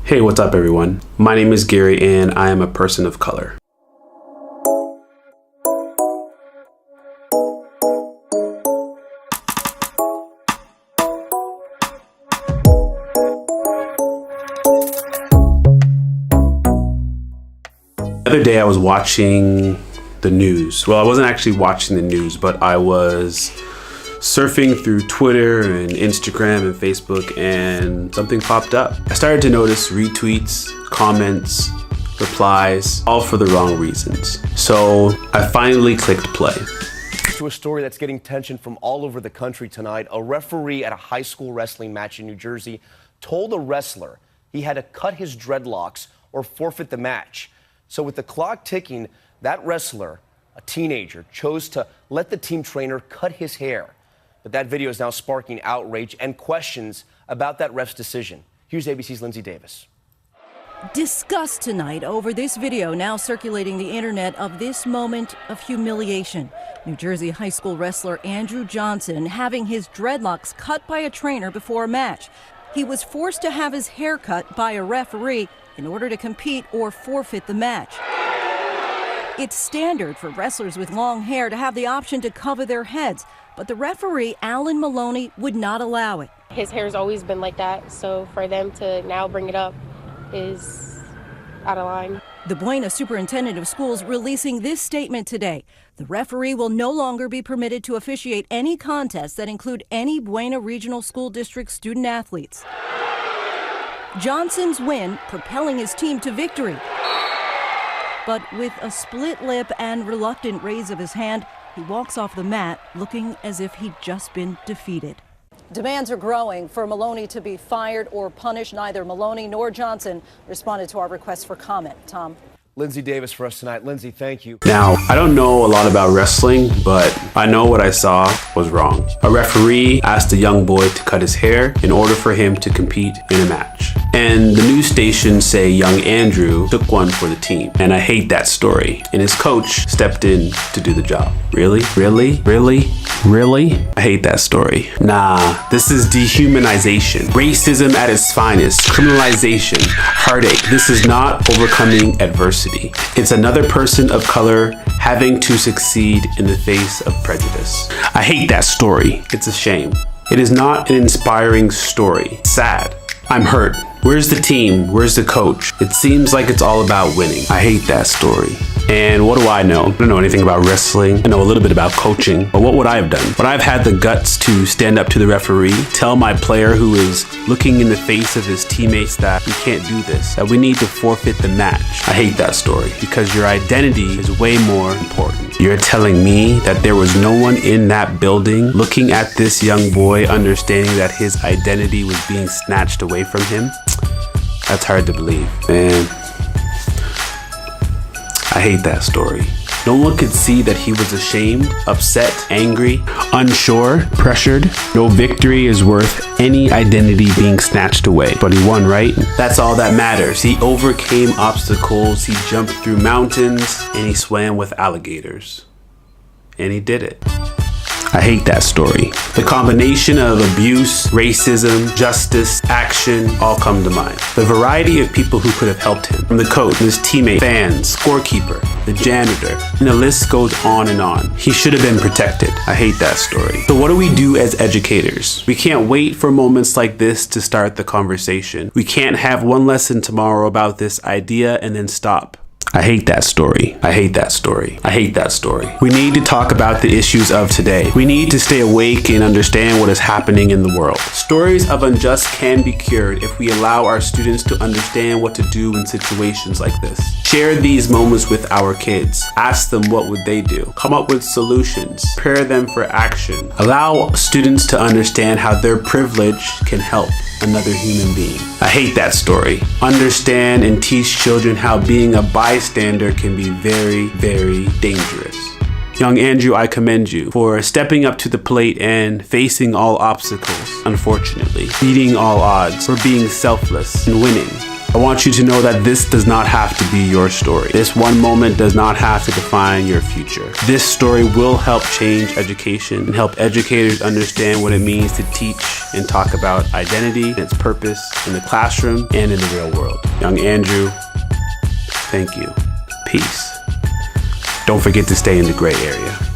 Hey, what's up everyone? My name is Gary and I am a person of color. The other day I was watching the news. Well, I wasn't actually watching the news, but I was surfing through Twitter and Instagram and Facebook, and something popped up. I started to notice retweets, comments, replies, all for the wrong reasons. So I finally clicked play. To a story that's getting tension from all over the country tonight. A referee at a high school wrestling match in New Jersey told a wrestler he had to cut his dreadlocks or forfeit the match. So with the clock ticking, that wrestler, a teenager, chose to let the team trainer cut his hair. But that video is now sparking outrage and questions about that ref's decision. Here's ABC's Lindsay Davis. Disgust tonight over this video now circulating the internet of this moment of humiliation. New Jersey high school wrestler Andrew Johnson having his dreadlocks cut by a trainer before a match. He was forced to have his hair cut by a referee in order to compete or forfeit the match. It's standard for wrestlers with long hair to have the option to cover their heads, but the referee, Alan Maloney, would not allow it. His hair's always been like that, so for them to now bring it up is out of line. The Buena Superintendent of Schools releasing this statement today. The referee will no longer be permitted to officiate any contests that include any Buena Regional School District student athletes. Johnson's win propelling his team to victory. But with a split lip and reluctant raise of his hand, he walks off the mat looking as if he'd just been defeated. Demands are growing for Maloney to be fired or punished. Neither Maloney nor Johnson responded to our request for comment. Tom. Lindsay Davis for us tonight. Lindsay, thank you. Now, I don't know a lot about wrestling, but I know what I saw was wrong. A referee asked a young boy to cut his hair in order for him to compete in a match. And the news stations say young Andrew took one for the team. And I hate that story. And his coach stepped in to do the job. Really? Really? Really? Really? I hate that story. Nah, this is dehumanization. Racism at its finest. Criminalization. Heartache. This is not overcoming adversity. It's another person of color having to succeed in the face of prejudice. I hate that story. It's a shame. It is not an inspiring story. It's sad. I'm hurt. Where's the team? Where's the coach? It seems like it's all about winning. I hate that story. And what do I know? I don't know anything about wrestling. I know a little bit about coaching, but what would I have done? Would I have had the guts to stand up to the referee, tell my player who is looking in the face of his teammates that we can't do this, that we need to forfeit the match? I hate that story because your identity is way more important. You're telling me that there was no one in that building looking at this young boy, understanding that his identity was being snatched away from him? That's hard to believe, man. I hate that story. No one could see that he was ashamed, upset, angry, unsure, pressured. No victory is worth any identity being snatched away. But he won, right? That's all that matters. He overcame obstacles, he jumped through mountains, and he swam with alligators. And he did it. I hate that story. The combination of abuse, racism, justice, action all come to mind. The variety of people who could have helped him, from the coach, his teammate, fans, scorekeeper, the janitor, and the list goes on and on. He should have been protected. I hate that story. So what do we do as educators? We can't wait for moments like this to start the conversation. We can't have one lesson tomorrow about this idea and then stop. I hate that story. I hate that story. I hate that story. We need to talk about the issues of today. We need to stay awake and understand what is happening in the world. Stories of unjust can be cured if we allow our students to understand what to do in situations like this. Share these moments with our kids. Ask them what would they do. Come up with solutions. Prepare them for action. Allow students to understand how their privilege can help another human being. I hate that story. Understand and teach children how being a bystander can be very, very dangerous. Young Andrew, I commend you for stepping up to the plate and facing all obstacles, unfortunately, beating all odds, for being selfless and winning. I want you to know that this does not have to be your story. This one moment does not have to define your future. This story will help change education and help educators understand what it means to teach and talk about identity and its purpose in the classroom and in the real world. Young Andrew, thank you. Peace. Don't forget to stay in the gray area.